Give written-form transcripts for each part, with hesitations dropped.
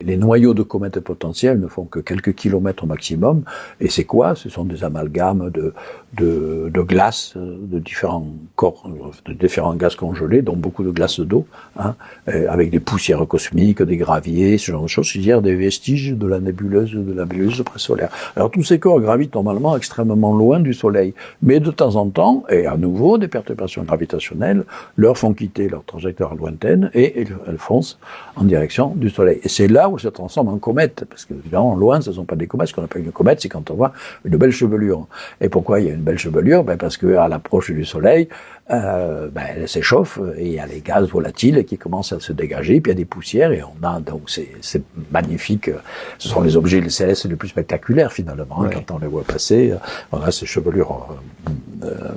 les noyaux de comètes potentiels ne font que quelques kilomètres au maximum. Et c'est quoi? Ce sont des amalgames de glace, de différents corps, de différents gaz congelés, dont beaucoup de glace d'eau, hein, avec des poussières cosmiques, des graviers, ce genre de choses, c'est-à-dire des vestiges de la nébuleuse présolaire. Alors tous ces corps gravitent normalement extrêmement loin du Soleil, mais de temps en temps, et à nouveau, des perturbations gravitationnelles leur font quitter leur trajectoire lointaine et elles foncent en direction du Soleil. Et c'est là où elles se transforment en comètes, parce que évidemment, loin, ce ne sont pas des comètes. Ce qu'on appelle une comète, c'est quand on voit une belle chevelure. Et pourquoi il y a une belle chevelure? Parce qu'à l'approche du Soleil, elle s'échauffe et il y a les gaz volatiles qui commencent à se dégager, puis il y a des poussières et on a donc c'est magnifique. Ce sont les objets célestes les plus spectaculaires finalement, ouais. Quand on les voit passer, on a ces chevelures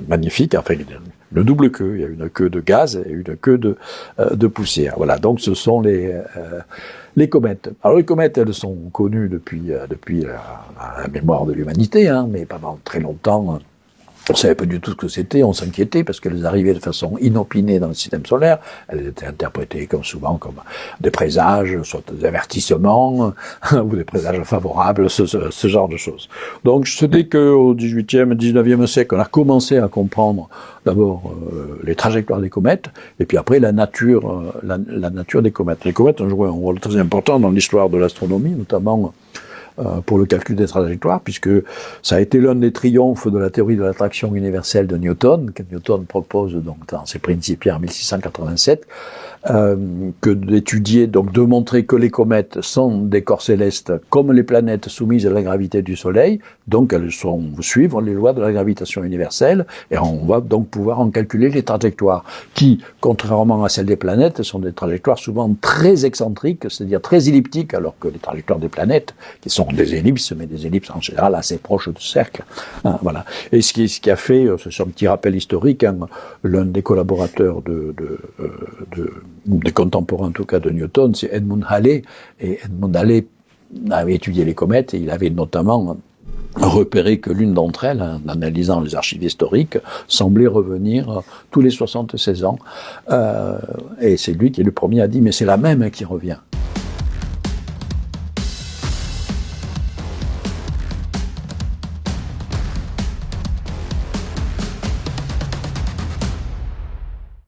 magnifiques. Enfin, le double queue, il y a une queue de gaz et une queue de poussière. Voilà, donc ce sont les comètes. Alors les comètes, elles sont connues depuis la mémoire de l'humanité, hein, mais pendant très longtemps. On savait pas du tout ce que c'était, on s'inquiétait parce qu'elles arrivaient de façon inopinée dans le système solaire. Elles étaient interprétées comme souvent comme des présages, soit des avertissements ou des présages favorables, ce genre de choses. Donc ce n'est qu'au XVIIIe, XIXe siècle qu'on a commencé à comprendre d'abord les trajectoires des comètes et puis après la nature des comètes. Les comètes ont joué un rôle très important dans l'histoire de l'astronomie, notamment pour le calcul des trajectoires, puisque ça a été l'un des triomphes de la théorie de l'attraction universelle de Newton, que Newton propose donc dans ses Principia en 1687, que d'étudier, donc de montrer que les comètes sont des corps célestes comme les planètes soumises à la gravité du Soleil, donc elles suivent les lois de la gravitation universelle, et on va donc pouvoir en calculer les trajectoires, qui, contrairement à celles des planètes, sont des trajectoires souvent très excentriques, c'est-à-dire très elliptiques, alors que les trajectoires des planètes, qui sont des ellipses, mais des ellipses en général assez proches du cercle. Hein, voilà. Et ce qui a fait, c'est un petit rappel historique, hein, l'un des collaborateurs des contemporains en tout cas de Newton, c'est Edmund Halley. Et Edmund Halley avait étudié les comètes et il avait notamment repéré que l'une d'entre elles, en analysant les archives historiques, semblait revenir tous les 76 ans. Et c'est lui qui est le premier à dire, mais c'est la même qui revient.